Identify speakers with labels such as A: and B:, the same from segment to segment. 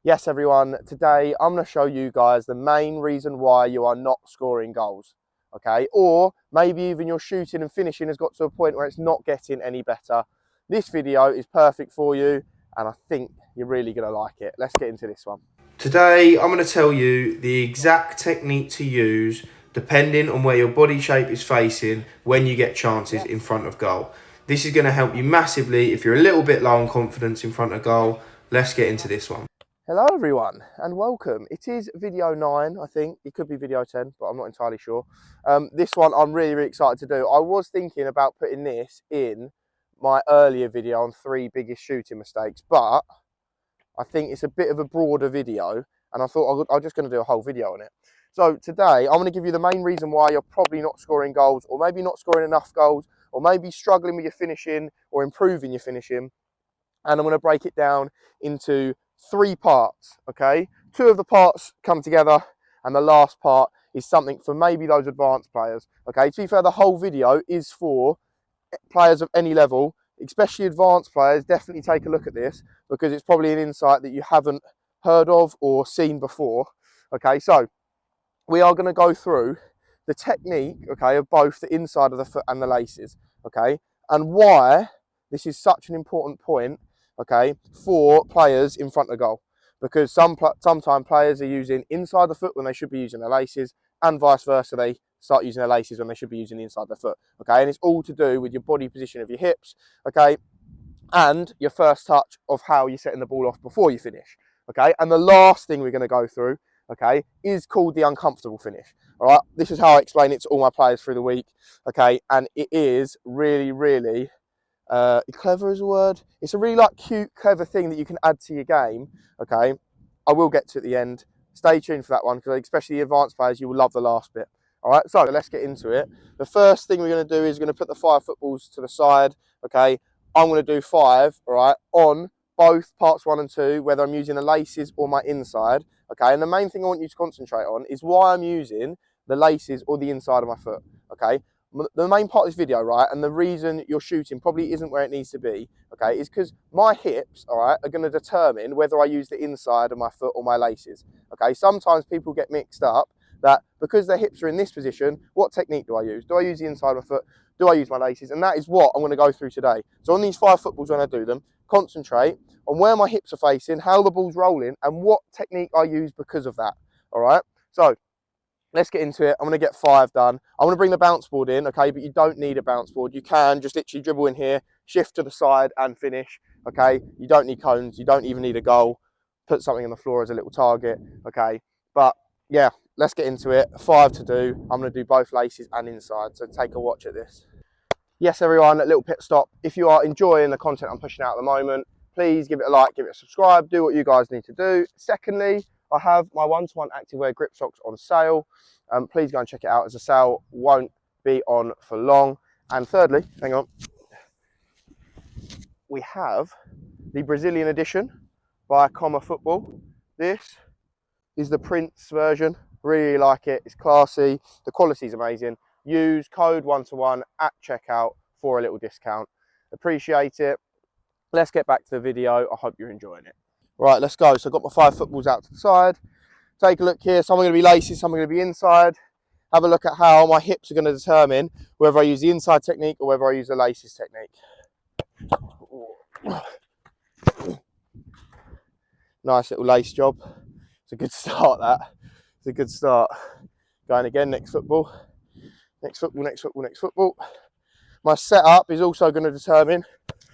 A: Yes, everyone, today I'm going to show you guys the main reason why you are not scoring goals, okay? Or maybe even your shooting and finishing has got to a point where it's not getting any better. This video is perfect for you, and I think you're really going to like it. Let's get into this one.
B: Today, I'm going to tell you the exact technique to use depending on where your body shape is facing when you get chances in front of goal. This is going to help you massively if you're a little bit low on confidence in front of goal. Let's get into this one.
A: Hello, everyone, and welcome. It is video 9, I think. It could be video 10, but I'm not entirely sure. This one I'm really excited to do. I was thinking about putting this in my earlier video on 3 biggest shooting mistakes, but I think it's a bit of a broader video, and I thought I'm just going to do a whole video on it. So today, I'm going to give you the main reason why you're probably not scoring goals, or maybe not scoring enough goals, or maybe struggling with your finishing or improving your finishing. And I'm going to break it down into 3 parts, okay? 2 of the parts come together, and the last part is something for maybe those advanced players, okay? To be fair, the whole video is for players of any level, especially advanced players. Definitely take a look at this because it's probably an insight that you haven't heard of or seen before. Okay, so we are going to go through the technique, okay, of both the inside of the foot and the laces, okay, and why this is such an important point, okay, for players in front of goal, because sometimes players are using inside the foot when they should be using the laces, and vice versa. They start using the laces when they should be using the inside of the foot, okay, and it's all to do with your body position of your hips, okay, and your first touch of how you're setting the ball off before you finish, okay. And the last thing we're going to go through, okay, is called the uncomfortable finish. All right, this is how I explain it to all my players through the week, okay, and it is really clever is a word. It's a really cute, clever thing that you can add to your game, okay. I will get to at the end. Stay tuned for that one, because especially the advanced players, you will love the last bit. All right, so let's get into it. The first thing we're going to do is we're going to put the 5 footballs to the side, okay. I'm going to do 5, all right, on both parts 1 and 2, whether I'm using the laces or my inside, okay. And the main thing I want you to concentrate on is why I'm using the laces or the inside of my foot, okay. The main part of this video, right, and the reason your shooting probably isn't where it needs to be, okay, is because my hips, all right, are going to determine whether I use the inside of my foot or my laces, okay. Sometimes people get mixed up that because their hips are in this position, what technique do I use? Do I use the inside of my foot? Do I use my laces? And that is what I'm going to go through today. So on these 5 footballs, when I do them, concentrate on where my hips are facing, how the ball's rolling, and what technique I use because of that, all right. So let's get into it. I'm going to get 5 done. I'm going to bring the bounce board in, okay, but you don't need a bounce board. You can just literally dribble in here, shift to the side and finish, okay. You don't need cones. You don't even need a goal. Put something on the floor as a little target, okay. But yeah, let's get into it. 5 to do. I'm going to do both laces and inside, so take a watch at this. Yes, everyone, a little pit stop. If you are enjoying the content I'm pushing out at the moment, please give it a like, give it a subscribe, do what you guys need to do. Secondly, I have my 1-to-1 activewear grip socks on sale. Please go and check it out, as the sale won't be on for long. And thirdly, hang on, we have the Brazilian edition by Comma Football. This is the Prince version. Really like it. It's classy. The quality is amazing. Use code 1-to-1 at checkout for a little discount. Appreciate it. Let's get back to the video. I hope you're enjoying it. Right, let's go. So I've got my 5 footballs out to the side. Take a look here. Some are going to be laces, some are going to be inside. Have a look at how my hips are going to determine whether I use the inside technique or whether I use the laces technique. Nice little lace job. It's a good start, that. It's a good start. Going again, next football. Next football, next football, next football. My setup is also going to determine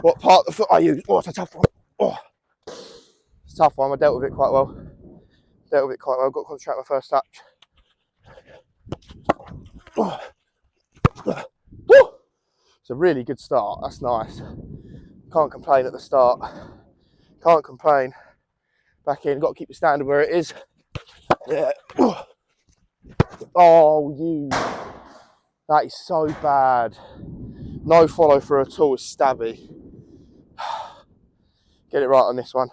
A: what part of the foot I use. Oh, it's a tough one. Oh, it's a tough one. I dealt with it quite well. Got to concentrate on my first touch. Oh. It's a really good start. That's nice. Can't complain at the start. Can't complain. Back in. Got to keep the standard where it is. Yeah. Oh, you. That is so bad. No follow through at all. It's stabby. Get it right on this one.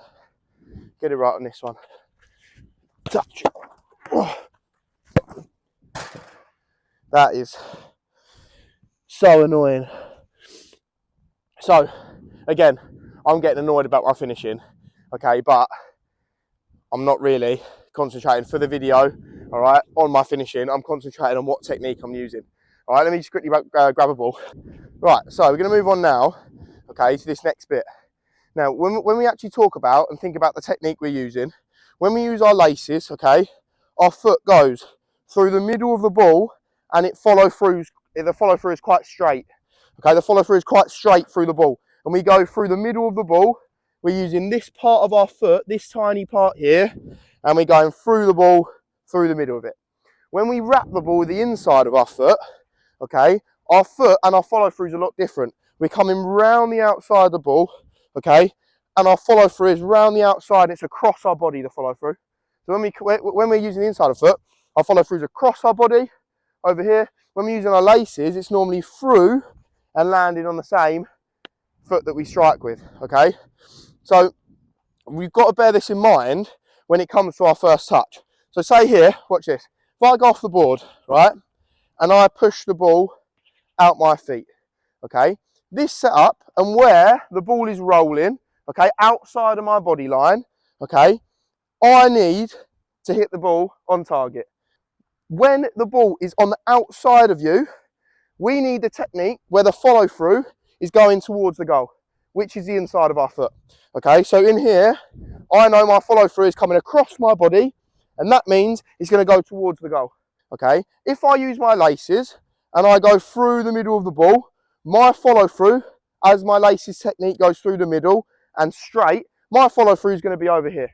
A: Get it right on this one. Touch. That is so annoying. So, again, I'm getting annoyed about my finishing, okay, but I'm not really concentrating for the video, all right, on my finishing. I'm concentrating on what technique I'm using. All right, let me just quickly grab a ball. Right, so we're going to move on now, okay, to this next bit. Now, when we actually talk about and think about the technique we're using, when we use our laces, okay, our foot goes through the middle of the ball and the follow through is quite straight. Okay, the follow through is quite straight through the ball. And we go through the middle of the ball. We're using this part of our foot, this tiny part here, and we're going through the ball, through the middle of it. When we wrap the ball with the inside of our foot, okay, our foot and our follow through is a lot different. We're coming round the outside of the ball, okay, and our follow through is round the outside. It's across our body, the follow through. So when we're using the inside of the foot, our follow through is across our body over here. When we're using our laces, it's normally through and landing on the same foot that we strike with, okay? So we've got to bear this in mind when it comes to our first touch. So say here, watch this. If I go off the board, right, and I push the ball out my feet, okay? This setup and where the ball is rolling, okay, outside of my body line, okay, I need to hit the ball on target. When the ball is on the outside of you, we need the technique where the follow through is going towards the goal, which is the inside of our foot. Okay, so in here, I know my follow through is coming across my body, and that means it's going to go towards the goal. Okay, if I use my laces and I go through the middle of the ball, my follow through, as my laces technique goes through the middle and straight, my follow through is going to be over here.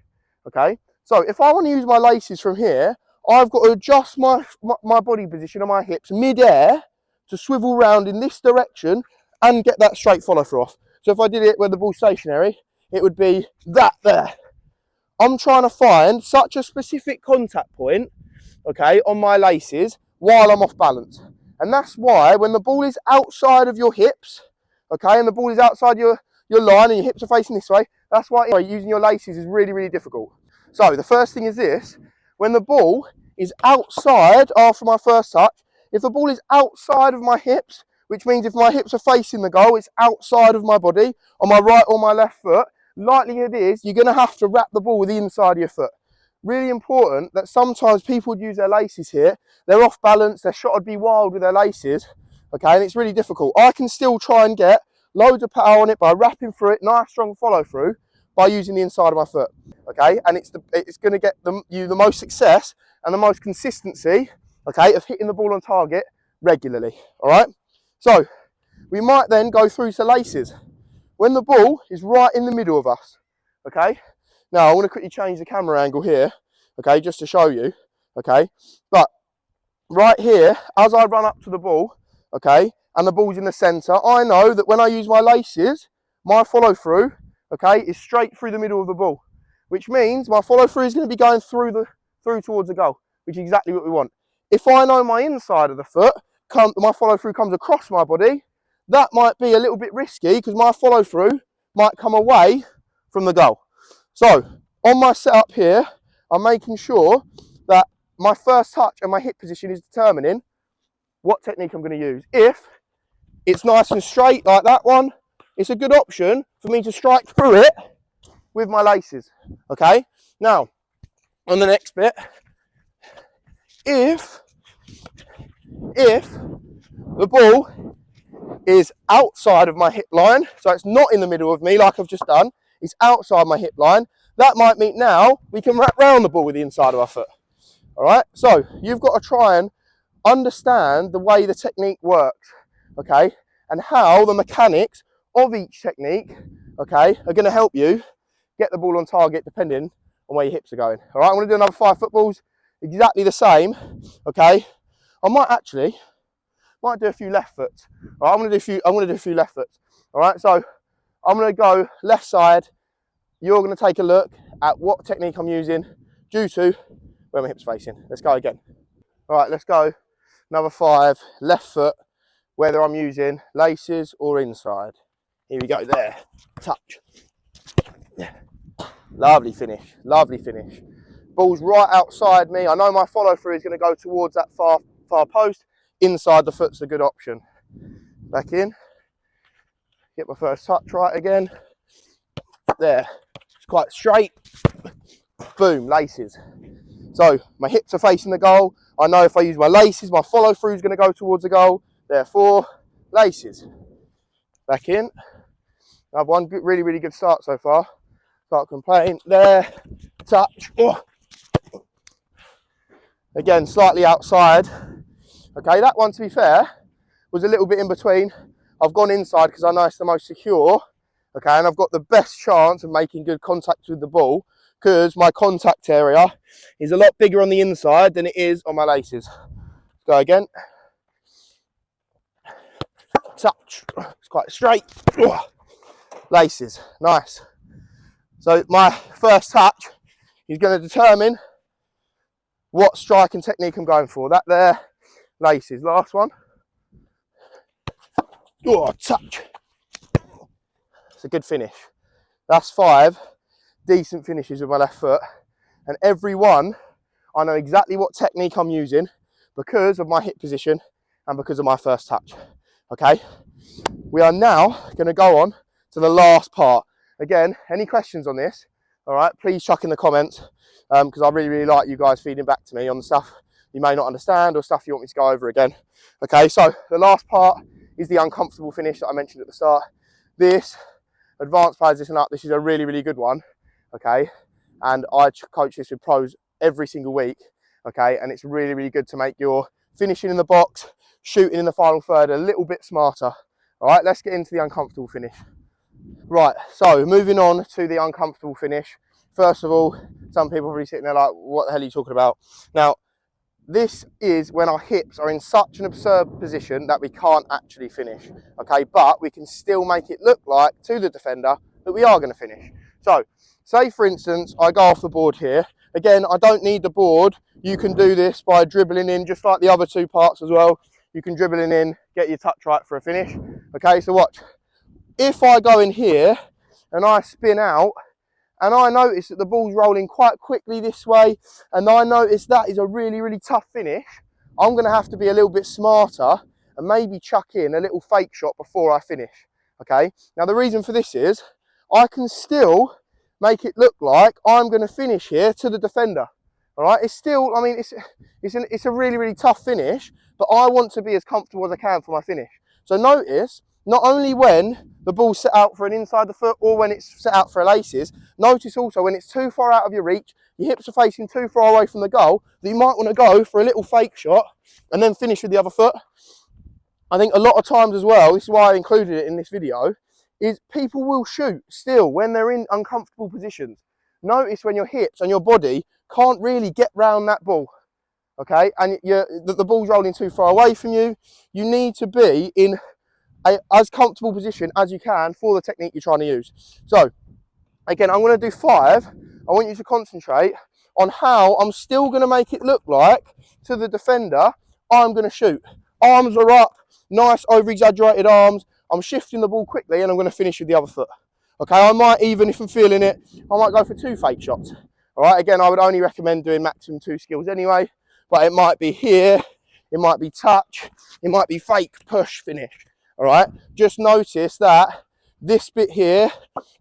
A: Okay, so if I want to use my laces from here, I've got to adjust my body position on my hips mid-air to swivel round in this direction and get that straight follow through off. So if I did it where the ball's stationary, it would be that there. I'm trying to find such a specific contact point, okay, on my laces while I'm off balance. And that's why when the ball is outside of your hips, okay, and the ball is outside your line and your hips are facing this way, that's why using your laces is really, really difficult. So the first thing is this: when the ball is outside after my first touch, if the ball is outside of my hips, which means if my hips are facing the goal, it's outside of my body, on my right or my left foot, likelihood is you're going to have to wrap the ball with the inside of your foot. Really important that sometimes people would use their laces here. They're off balance, their shot would be wild with their laces, okay, and it's really difficult. I can still try and get loads of power on it by wrapping through it, nice strong follow through, by using the inside of my foot, okay, and it's going to get you the most success and the most consistency, okay, of hitting the ball on target regularly, all right? So we might then go through to laces. When the ball is right in the middle of us, okay? Now I want to quickly change the camera angle here, okay, just to show you, okay? But right here, as I run up to the ball, okay, and the ball's in the centre, I know that when I use my laces, my follow through, okay, is straight through the middle of the ball, which means my follow through is going to be going through towards the goal, which is exactly what we want. If I know my inside of the foot, my follow through comes across my body, that might be a little bit risky because my follow through might come away from the goal. So on my setup here, I'm making sure that my first touch and my hip position is determining what technique I'm going to use. If it's nice and straight like that one, it's a good option for me to strike through it with my laces. Okay, now on the next bit, if the ball is outside of my hip line, so it's not in the middle of me like I've just done, it's outside my hip line, that might mean now we can wrap round the ball with the inside of our foot. All right, so you've got to try and understand the way the technique works, okay, and how the mechanics of each technique, okay, are going to help you get the ball on target depending on where your hips are going. All right, I'm going to do another 5 footballs, exactly the same, okay. I might do a few left foots. All right, I'm going to do a few left foots. All right, so I'm going to go left side. You're going to take a look at what technique I'm using due to where my hips facing. Let's go again. All right, let's go. Another 5 left foot, whether I'm using laces or inside. Here we go. There, touch. Yeah. Lovely finish. Lovely finish. Ball's right outside me. I know my follow through is going to go towards that far post. Inside the foot's a good option. Back in. Get my first touch right again. There. It's quite straight. boom, laces. So my hips are facing the goal. I know if I use my laces, my follow through is going to go towards the goal. Therefore, laces. Back in. I've one good, really, really good start so far. Can't complain. There, touch. Oh. Again, slightly outside. Okay, that one, to be fair, was a little bit in between. I've gone inside because I know it's the most secure. Okay, and I've got the best chance of making good contact with the ball because my contact area is a lot bigger on the inside than it is on my laces. Let's go again. Touch. It's quite straight. Laces. Nice. So my first touch is going to determine what striking technique I'm going for. That there, laces. Last one. Oh, touch. It's a good finish. That's 5 decent finishes with my left foot. And every one, I know exactly what technique I'm using because of my hip position and because of my first touch. Okay? We are now going to go on to the last part. Again, any questions on this, all right, please chuck in the comments because I really, really like you guys feeding back to me on the stuff you may not understand or stuff you want me to go over again. Okay, so the last part is the uncomfortable finish that I mentioned at the start. This advanced players, this and up, this is a really, really good one. Okay, and I coach this with pros every single week. Okay, and it's really, really good to make your finishing in the box, shooting in the final third a little bit smarter. All right, let's get into the uncomfortable finish. Right, so moving on to the uncomfortable finish. First of all, some people are probably sitting there like, what the hell are you talking about? Now, this is when our hips are in such an absurd position that we can't actually finish, okay? But we can still make it look like to the defender that we are going to finish. So, say for instance, I go off the board here. Again, I don't need the board. You can do this by dribbling in, just like the other two parts as well. You can dribble in, get your touch right for a finish. Okay, so watch. If I go in here and I spin out, and I notice that the ball's rolling quite quickly this way, and I notice that is a really, really tough finish, I'm going to have to be a little bit smarter and maybe chuck in a little fake shot before I finish. Okay, now the reason for this is I can still make it look like I'm going to finish here to the defender. All right, it's still, I mean, it's a really, really tough finish, but I want to be as comfortable as I can for my finish. So notice, not only when the ball's set out for an inside the foot or when it's set out for a laces, notice also when it's too far out of your reach, your hips are facing too far away from the goal, that you might want to go for a little fake shot and then finish with the other foot. I think a lot of times as well, this is why I included it in this video, is people will shoot still when they're in uncomfortable positions. Notice when your hips and your body can't really get round that ball, okay? And the ball's rolling too far away from you. You need to be in as comfortable position as you can for the technique you're trying to use. So, again, I'm going to do 5. I want you to concentrate on how I'm still going to make it look like to the defender I'm going to shoot. Arms are up, nice over-exaggerated arms. I'm shifting the ball quickly and I'm going to finish with the other foot. Okay, I might even, if I'm feeling it, I might go for 2 fake shots. All right, again, I would only recommend doing maximum 2 skills anyway, but it might be here, it might be touch, it might be fake, push, finish. All right, just notice that this bit here,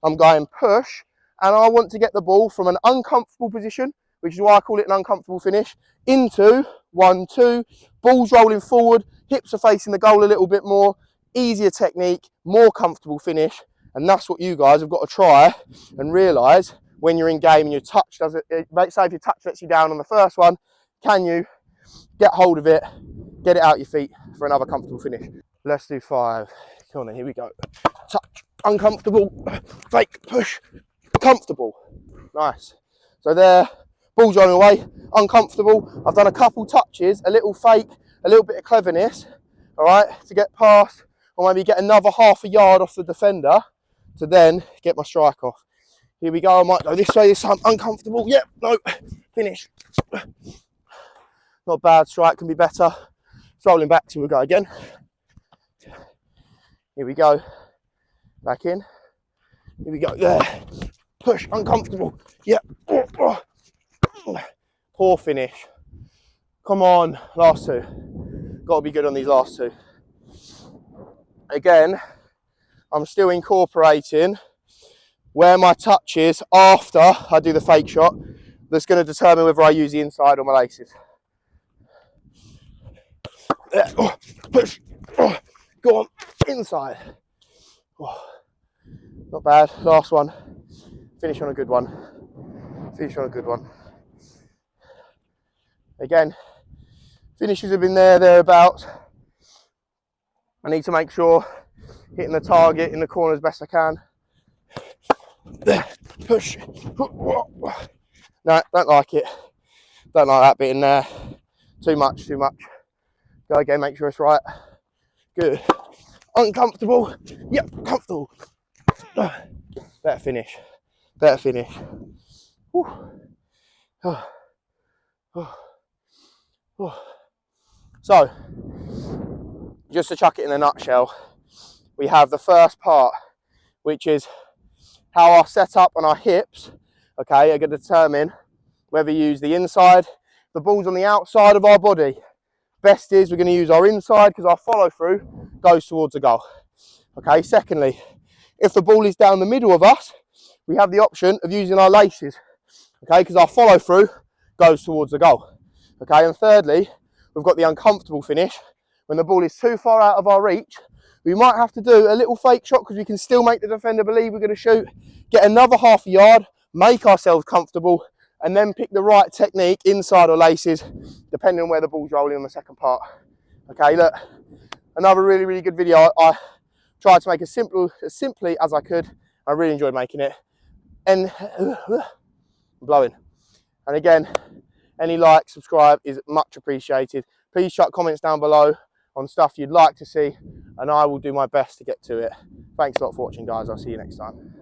A: I'm going push, and I want to get the ball from an uncomfortable position, which is why I call it an uncomfortable finish, into 1, 2, ball's rolling forward, hips are facing the goal a little bit more, easier technique, more comfortable finish, and that's what you guys have got to try and realise when you're in game and your touch does it. Say if your touch lets you down on the first one, can you get hold of it, get it out your feet for another comfortable finish? Let's do 5. Come on then, here we go. Touch, uncomfortable, fake, push, comfortable. Nice. So there, ball's rolling away, uncomfortable. I've done a couple touches, a little fake, a little bit of cleverness, all right, to get past or maybe get another half a yard off the defender to then get my strike off. Here we go, I might go this way this time, uncomfortable, yep, no, finish. Not bad, strike can be better. It's rolling back till we go again. Here we go, back in. Here we go, there. Push, uncomfortable, yep. Poor finish. Come on, last 2. Got to be good on these last 2. Again, I'm still incorporating where my touch is after I do the fake shot. that's going to determine whether I use the inside or my laces. Push. Go on, inside. Not bad. Last one. Finish on a good one. Finish on a good one. Again, finishes have been thereabouts. I need to make sure hitting the target in the corner as best I can. Push. No, don't like it. Don't like that bit in there. Too much, too much. Go again, make sure it's right. Good. Uncomfortable. Yep, comfortable. Better finish. Better finish. So, just to chuck it in a nutshell, we have the first part, which is how our setup on our hips, okay, are going to determine whether you use the inside. The ball's on the outside of our body. Best is we're going to use our inside because our follow through goes towards the goal. Okay, secondly, if the ball is down the middle of us, we have the option of using our laces, okay, because our follow through goes towards the goal. Okay, and thirdly, we've got the uncomfortable finish. When the ball is too far out of our reach, we might have to do a little fake shot because we can still make the defender believe we're going to shoot, get another half a yard, make ourselves comfortable, and then pick the right technique, inside or laces, depending on where the ball's rolling on the second part. Okay, look, another really, really good video. I tried to make as simply as I could. I really enjoyed making it. And blowing. And again, any like, subscribe is much appreciated. Please chuck comments down below on stuff you'd like to see, and I will do my best to get to it. Thanks a lot for watching, guys. I'll see you next time.